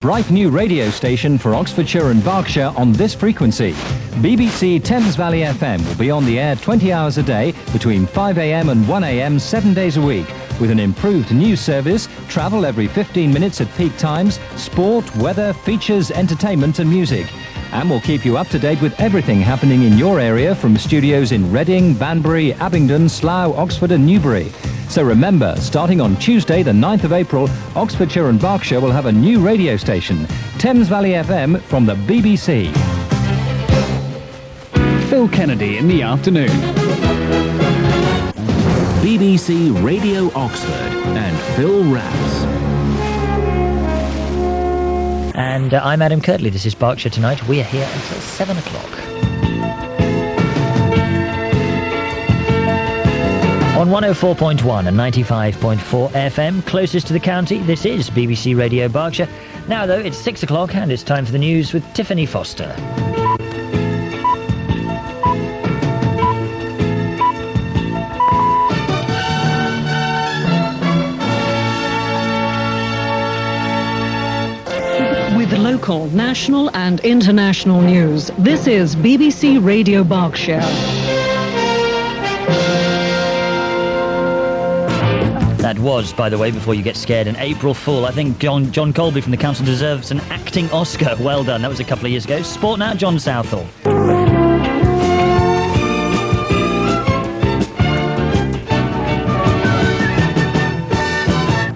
Bright new radio station for Oxfordshire and Berkshire on this frequency. BBC Thames Valley FM will be on the air 20 hours a day between 5 a.m. and 1 a.m. 7 days a week, with an improved news service, travel every 15 minutes at peak times, sport, weather, features, entertainment and music. And we'll keep you up to date with everything happening in your area from studios in Reading, Banbury, Abingdon, Slough, Oxford and Newbury. So remember, starting on Tuesday the 9th of April, Oxfordshire and Berkshire will have a new radio station, Thames Valley FM from the BBC. Phil Kennedy in the afternoon. BBC Radio Oxford and Phil Raps. And I'm Adam Kirtley. This is Berkshire Tonight. We are here until 7 o'clock. On 104.1 and 95.4 FM, closest to the county, this is BBC Radio Berkshire. Now, though, it's 6 o'clock and it's time for the news with Tiffany Foster. With local, national and international news, this is BBC Radio Berkshire. That was, by the way, before you get scared, an April Fool. I think John Colby from the council deserves an acting Oscar. Well done. That was a couple of years ago. Sport now, John Southall.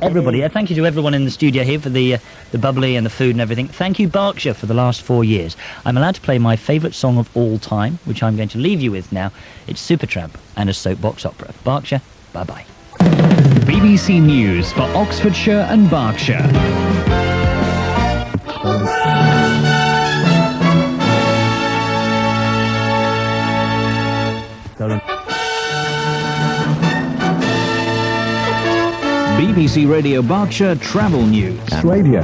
Everybody, thank you to everyone in the studio here for the bubbly and the food and everything. Thank you, Berkshire, for the last 4 years. I'm allowed to play my favourite song of all time, which I'm going to leave you with now. It's Supertramp and a soapbox opera. Berkshire, bye-bye. BBC News for Oxfordshire and Berkshire. BBC Radio Berkshire Travel News. Radio,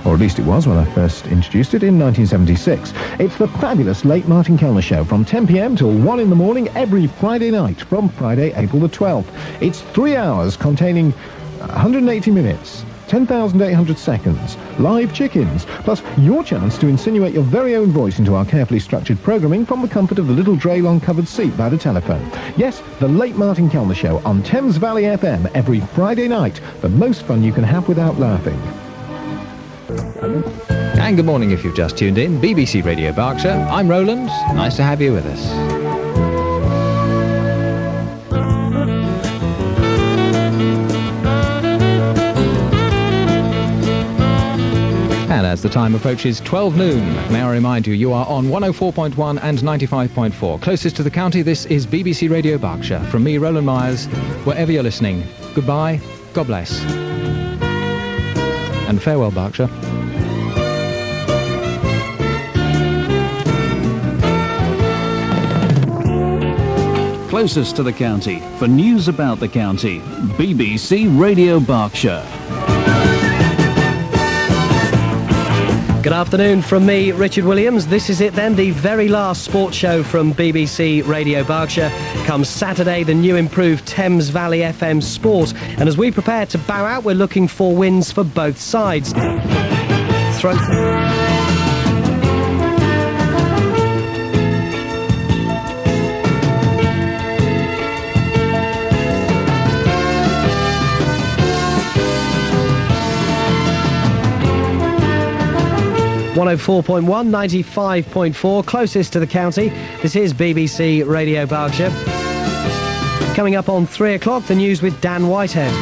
or at least it was when I first introduced it in 1976. It's the fabulous Late Martin Kelner Show from 10 p.m. till 1 in the morning every Friday night from Friday, April the 12th. It's 3 hours containing 180 minutes, 10,800 seconds, live chickens, plus your chance to insinuate your very own voice into our carefully structured programming from the comfort of the little Draylon covered seat by the telephone. Yes, the Late Martin Kelner Show on Thames Valley FM every Friday night. The most fun you can have without laughing. And good morning if you've just tuned in. BBC Radio Berkshire. I'm Roland. Nice to have you with us. And as the time approaches 12 noon, may I remind you, you are on 104.1 and 95.4. Closest to the county, this is BBC Radio Berkshire. From me, Roland Myers, wherever you're listening, goodbye, God bless. And farewell, Berkshire. Closest to the county, for news about the county, BBC Radio Berkshire. Good afternoon from me, Richard Williams. This is it then, the very last sports show from BBC Radio Berkshire. Comes Saturday, the new improved Thames Valley FM Sport. And as we prepare to bow out, we're looking for wins for both sides. 104.1, 95.4, closest to the county. This is BBC Radio Berkshire. Coming up on 3 o'clock, the news with Dan Whitehead.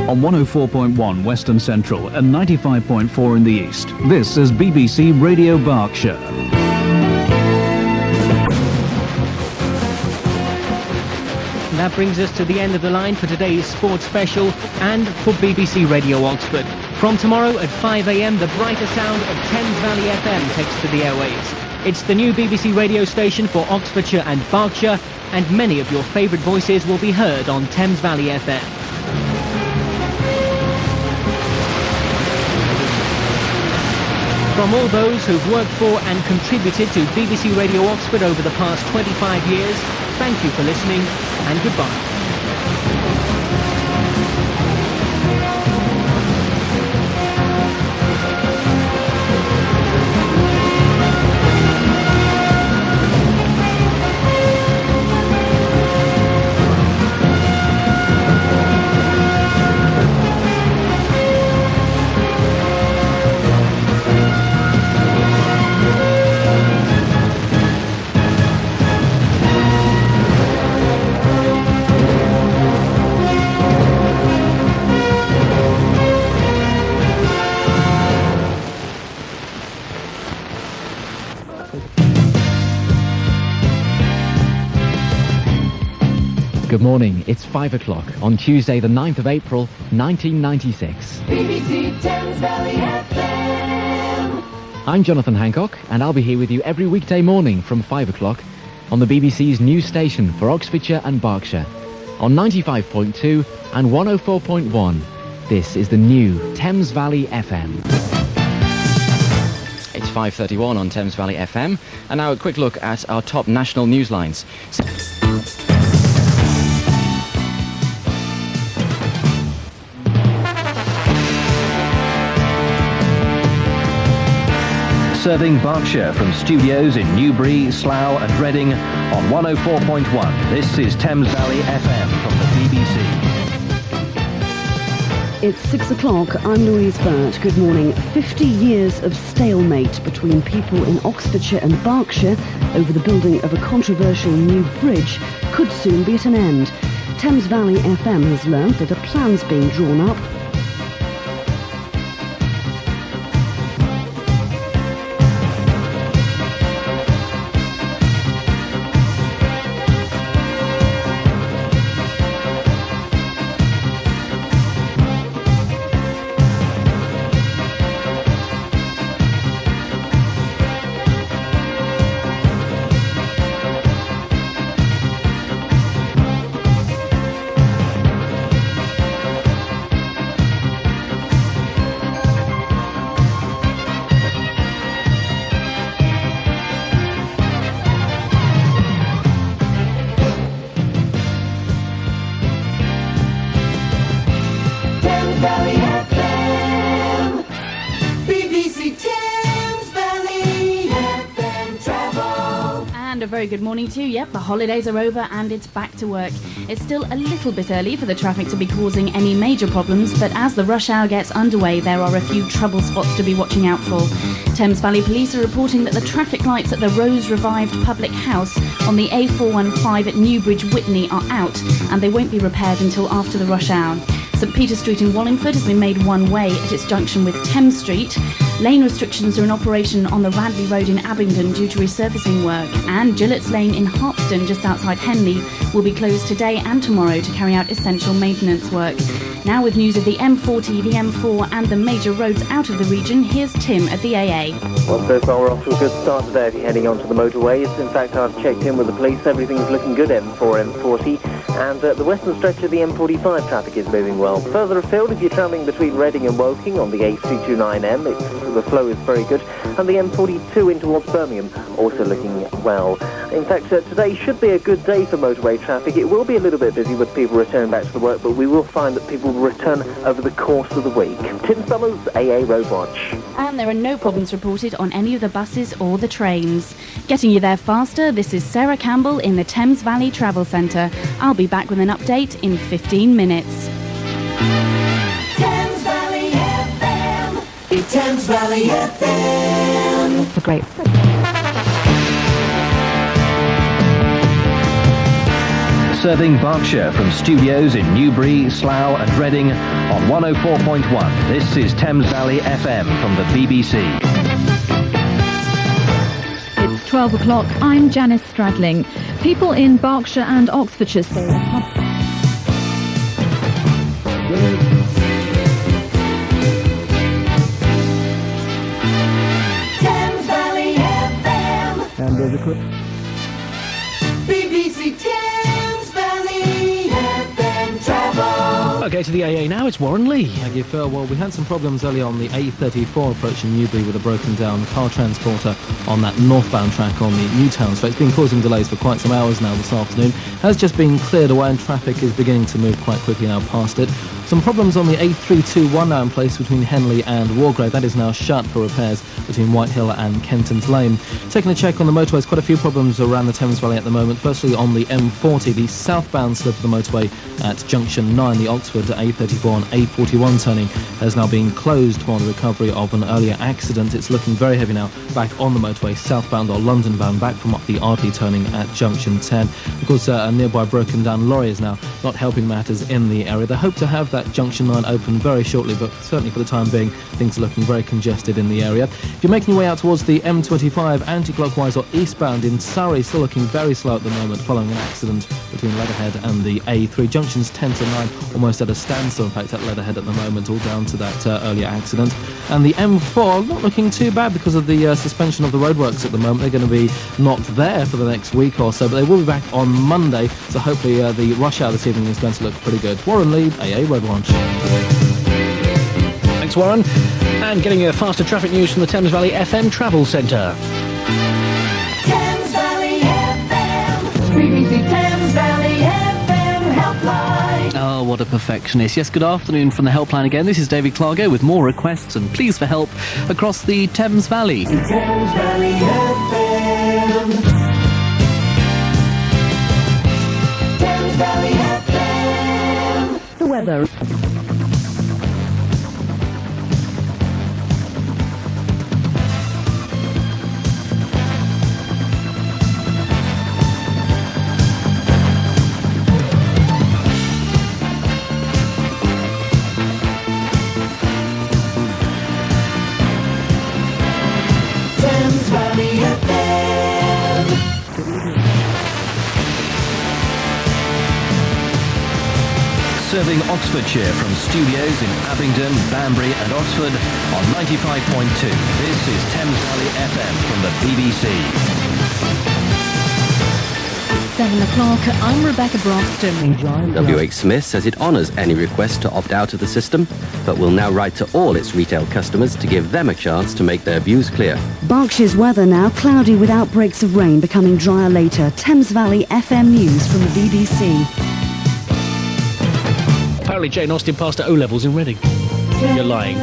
On 104.1 Western Central and 95.4 in the East, this is BBC Radio Berkshire. that brings us to the end of the line for today's sports special and for BBC Radio Oxford. From tomorrow at 5 a.m, the brighter sound of Thames Valley FM takes to the airwaves. It's the new BBC radio station for Oxfordshire and Berkshire, and many of your favourite voices will be heard on Thames Valley FM. From all those who've worked for and contributed to BBC Radio Oxford over the past 25 years, thank you for listening and goodbye. Good morning, it's 5 o'clock on Tuesday the 9th of April 1996. BBC Thames Valley FM. I'm Jonathan Hancock and I'll be here with you every weekday morning from 5 o'clock on the BBC's new station for Oxfordshire and Berkshire on 95.2 and 104.1. This is the new Thames Valley FM. It's 5:31 on Thames Valley FM, and now a quick look at our top national news lines. Serving Berkshire from studios in Newbury, Slough and Reading on 104.1. This is Thames Valley FM from the BBC. It's 6 o'clock. I'm Louise Burt. Good morning. 50 years of stalemate between people in Oxfordshire and Berkshire over the building of a controversial new bridge could soon be at an end. Thames Valley FM has learned that a plan's being drawn up . Good morning to you. Yep, the holidays are over and it's back to work. It's still a little bit early for the traffic to be causing any major problems, but as the rush hour gets underway, there are a few trouble spots to be watching out for. Thames Valley Police are reporting that the traffic lights at the Rose Revived Public House on the A415 at Newbridge Whitney are out, and they won't be repaired until after the rush hour. St Peter Street in Wallingford has been made one way at its junction with Thames Street. Lane restrictions are in operation on the Radley Road in Abingdon due to resurfacing work, and Gillett's Lane in Harpston, just outside Henley, will be closed today and tomorrow to carry out essential maintenance work. Now with news of the M40, the M4 and the major roads out of the region, here's Tim at the AA. Well, so far we're off to a good start today if you're heading onto the motorways. In fact, I've checked in with the police, everything's looking good, M4, M40, and the western stretch of the M45 traffic is moving well. Further afield, if you're travelling between Reading and Woking on the A329M, the flow is very good, and the M42 in towards Birmingham also looking well. In fact, today should be a good day for motorway traffic. It will be a little bit busy with people returning back to the work, but we will find that people will return over the course of the week. Tim Summers, AA Road Watch. And there are no problems reported on any of the buses or the trains. Getting you there faster, this is Sarah Campbell in the Thames Valley Travel Centre. I'll be back with an update in 15 minutes. Thames Valley FM. It's Thames Valley FM. Great. Serving Berkshire from studios in Newbury, Slough and Reading on 104.1. This is Thames Valley FM from the BBC. It's 12 o'clock, I'm Janice Stradling. People in Berkshire and Oxfordshire say Thames Valley FM. And there's a quick... BBC Thames Valley FM travel. Okay, to the AA now, it's Warren Lee. Thank you, Phil. Well, we had some problems earlier on the A34 approaching Newbury with a broken down car transporter on that northbound track on the Newtown. So it's been causing delays for quite some hours now this afternoon. Has just been cleared away and traffic is beginning to move quite quickly now past it. Some problems on the A321 now in place between Henley and Wargrave. That is now shut for repairs between Whitehill and Kenton's Lane. Taking a check on the motorways, quite a few problems around the Thames Valley at the moment. Firstly, on the M40, the southbound slip of the motorway at Junction 9, the Oxford A34 and A41 turning has now been closed for the recovery of an earlier accident. It's looking very heavy now back on the motorway, southbound or London bound, back from up the Ardley turning at Junction 10. Of course, a nearby broken down lorry is now not helping matters in the area. They hope to have that Junction 9 open very shortly, but certainly for the time being, things are looking very congested in the area. If you're making your way out towards the M25 anti-clockwise or eastbound in Surrey, still looking very slow at the moment following an accident between Leatherhead and the A3. Junctions 10 to 9 almost at a standstill, in fact, at Leatherhead at the moment, all down to that earlier accident. And the M4 not looking too bad because of the suspension of the roadworks at the moment. They're going to be not there for the next week or so, but they will be back on Monday, so hopefully the rush hour this evening is going to look pretty good. Warren Lee, AA Road Launch. Thanks, Warren. And getting your faster traffic news from the Thames Valley FM Travel Centre. Thames Valley FM. BBC Thames Valley FM helpline. Oh, what a perfectionist. Yes, good afternoon from the helpline again. This is David Clargo with more requests and pleas for help across the Thames Valley. Thames Valley FM. Thames Valley FM. the weather. Thames Valley FM. Serving Oxfordshire from studios in Abingdon, Banbury and Oxford on 95.2. This is Thames Valley FM from the BBC. 7 o'clock, I'm Rebecca Broxton. WH Smith says it honours any request to opt out of the system, but will now write to all its retail customers to give them a chance to make their views clear. Berkshire's weather now cloudy with outbreaks of rain, becoming drier later. Thames Valley FM News from the BBC. Apparently Jane Austen passed her O-levels in Reading. You're lying.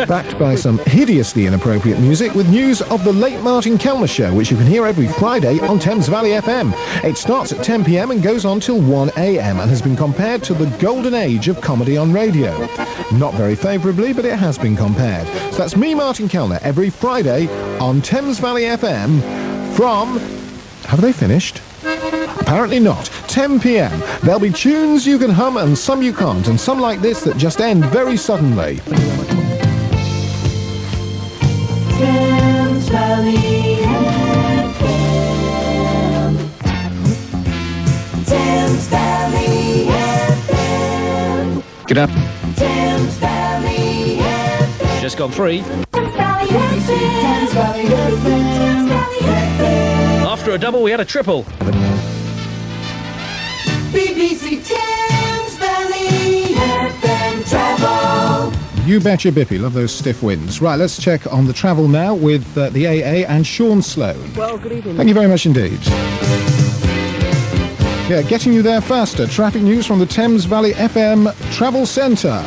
Backed by some hideously inappropriate music with news of the late Martin Kelner show, which you can hear every Friday on Thames Valley FM. It starts at 10 p.m. and goes on till 1 a.m. and has been compared to the golden age of comedy on radio. Not very favourably, but it has been compared. So that's me, Martin Kelner, every Friday on Thames Valley FM from... Have they finished? Apparently not. 10 p.m. There'll be tunes you can hum and some you can't, and some like this that just end very suddenly. Thames Valley FM. Thames Valley FM. Good up. Thames Valley FM. Just gone 3. Thames Valley FM. Thames Valley FM. Thames Valley FM. After a double, we had a triple. BBC Thames Valley FM travel. You betcha Bippy, love those stiff winds. Right, let's check on the travel now with the AA and Sean Sloan. Well, good evening. Thank you very much indeed. Yeah, getting you there faster. Traffic news from the Thames Valley FM Travel Centre.